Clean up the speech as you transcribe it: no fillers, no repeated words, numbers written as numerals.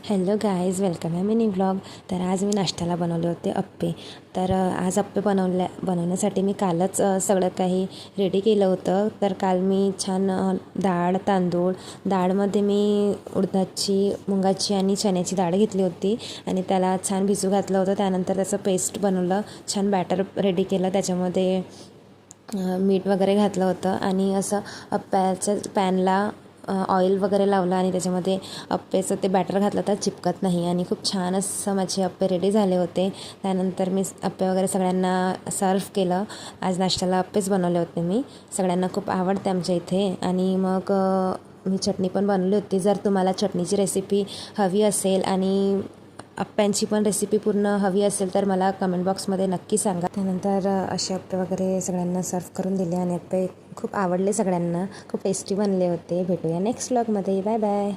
Hello guys, welcome आहे mini vlog. तर आज मी नाश्त्याला बनवले होते अप्पे. तर आज अप्पे बनवण्यासाठी मी कालच सगळं काही रेडी केलं होतं. तर काल मी छान डाळमध्ये मी उडदाची, मुगाची आणि चण्याची डाळ घेतली होती आणि त्याला छान भिजू घातलं होतं. त्यानंतर त्याचं पेस्ट बनवलं, छान बॅटर रेडी केलं. त्याच्यामध्ये मीठ वगैरे घातलं होतं आणि असं अप्प्याच्या पॅनला ऑइल वगैरे लावलं आणि त्याच्यामध्ये अप्पेचं ते बॅटर घातलं तर चिपकत नाही आणि खूप छान असं माझे अप्पे रेडी झाले होते. त्यानंतर मी अप्पे वगैरे सगळ्यांना सर्व केलं. आज नाश्त्याला अप्पेच बनवले होते मी. सगळ्यांना खूप आवडते आमच्या इथे. आणि मग मी चटणी पण बनवली होती. जर तुम्हाला चटणीची रेसिपी हवी असेल आणि अप्प्यांची पण रेसिपी पूर्ण हवी असेल तर मला कमेंट बॉक्समध्ये नक्की सांगा. त्यानंतर असे अप्पे वगैरे सगळ्यांना सर्व करून दिले आणि अप्पे खूप आवडले सगळ्यांना. खूप टेस्टी बनले होते. भेटूया नेक्स्ट व्लॉगमध्ये. Bye bye.